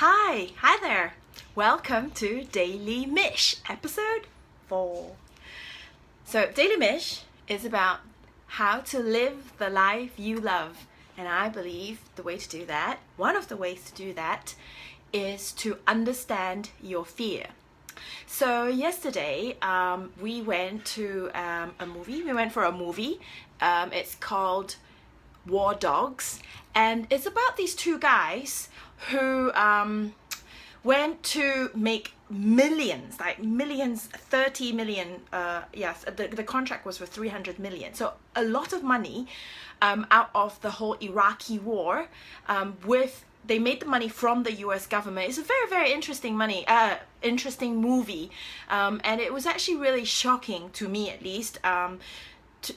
Hi there. Welcome to Daily Mish, episode 4. So Daily Mish is about how to live the life you love. And I believe the way to do that, one of the ways to do that, is to understand your fear. So yesterday, we went to a movie. We went for a movie. It's called War Dogs, and it's about these two guys who went to make millions, like millions, 30 million. Yes, the contract was for 300 million. So a lot of money out of the whole Iraqi war. They made the money from the US government. It's a very, very interesting movie. And it was actually really shocking to me, at least,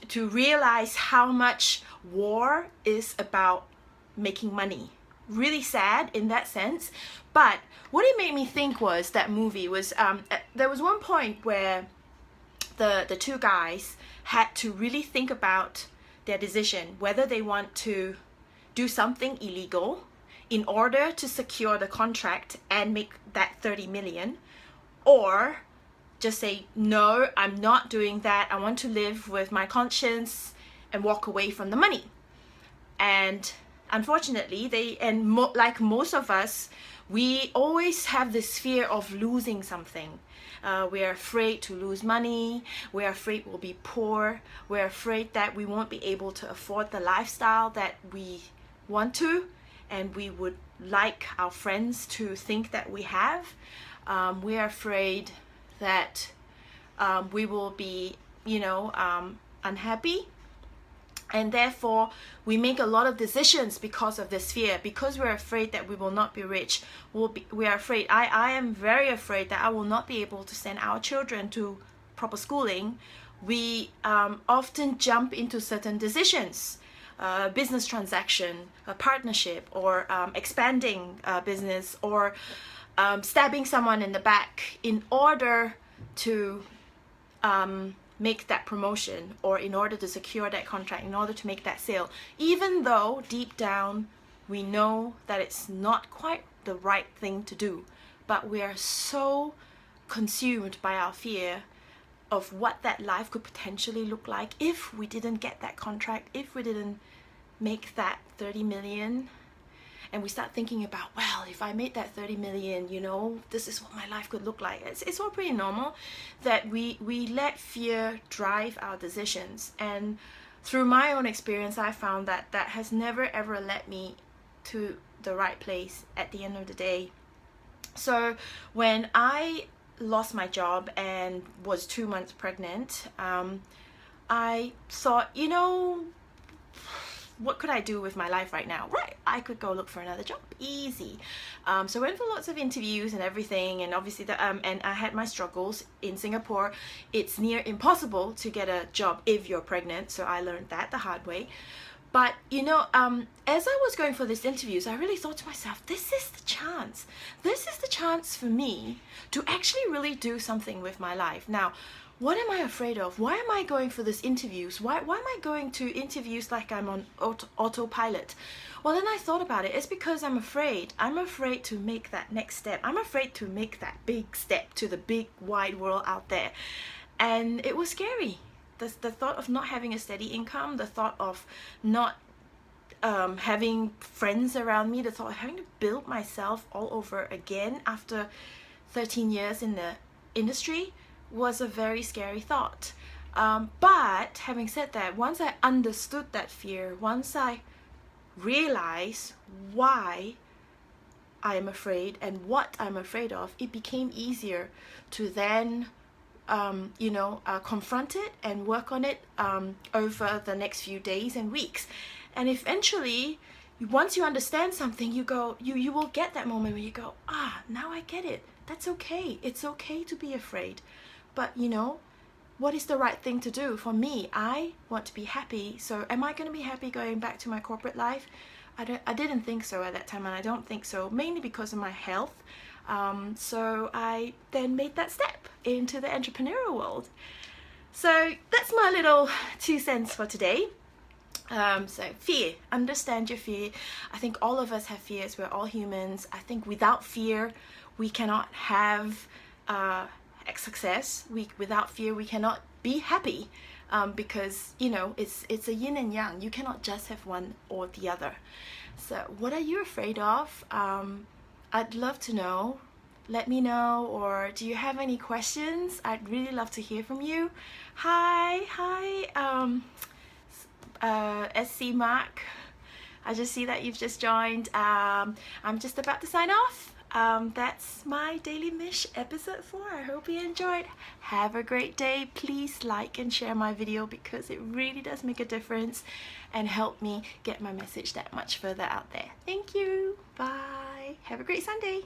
to realize how much war is about making money. Really sad in that sense. But what it made me think was, that movie was, there was one point where the two guys had to really think about their decision, whether they want to do something illegal in order to secure the contract and make that 30 million, or just say, no, I'm not doing that. I want to live with my conscience and walk away from the money. And unfortunately, like most of us, we always have this fear of losing something. We're afraid to lose money. We're afraid we'll be poor. We're afraid that we won't be able to afford the lifestyle that we want to, and we would like our friends to think that we have. We're afraid that we will be, unhappy. And therefore, we make a lot of decisions because of this fear, because we're afraid that we will not be rich. We are afraid. I am very afraid that I will not be able to send our children to proper schooling. We often jump into certain decisions, business transaction, a partnership, or expanding business, or stabbing someone in the back in order to make that promotion, or in order to secure that contract, in order to make that sale, even though deep down we know that it's not quite the right thing to do. But we are so consumed by our fear of what that life could potentially look like if we didn't get that contract, if we didn't make that 30 million. And we start thinking about, well, if I made that 30 million, this is what my life could look like. It's all pretty normal that we let fear drive our decisions. And through my own experience, I found that that has never ever led me to the right place at the end of the day. So when I lost my job and was 2 months pregnant, I thought, what could I do with my life right now? Right, I could go look for another job, easy. So I went for lots of interviews and everything, and obviously and I had my struggles in Singapore. It's near impossible to get a job if you're pregnant, so I learned that the hard way. But as I was going for these interviews, I really thought to myself, this is the chance. This is the chance for me to actually really do something with my life. Now, what am I afraid of? Why am I going for these interviews? Why am I going to interviews like I'm on autopilot? Well, then I thought about it. It's because I'm afraid. I'm afraid to make that next step. I'm afraid to make that big step to the big wide world out there. And it was scary. The thought of not having a steady income, the thought of not having friends around me, the thought of having to build myself all over again after 13 years in the industry was a very scary thought. But having said that, once I understood that fear, once I realized why I am afraid and what I'm afraid of, it became easier to then confront it and work on it over the next few days and weeks. And eventually, once you understand something, you will get that moment where you go, now I get it. That's okay. It's okay to be afraid. But what is the right thing to do? For me, I want to be happy. So am I going to be happy going back to my corporate life? I didn't think so at that time, and I don't think so, mainly because of my health. So I then made that step into the entrepreneurial world. So that's my little 2 cents for today. So fear, understand your fear. I think all of us have fears. We're all humans. I think without fear we cannot have success. Without fear we cannot be happy, because you know it's a yin and yang. You cannot just have one or the other. So what are you afraid of? I'd love to know. Let me know. Or do you have any questions? I'd really love to hear from you. Hi SC Mark, I just see that you've just joined. I'm just about to sign off. That's my Daily Mish episode 4. I hope you enjoyed. Have a great day. Please like and share my video because it really does make a difference and help me get my message that much further out there. Thank you. Bye. Have a great Sunday.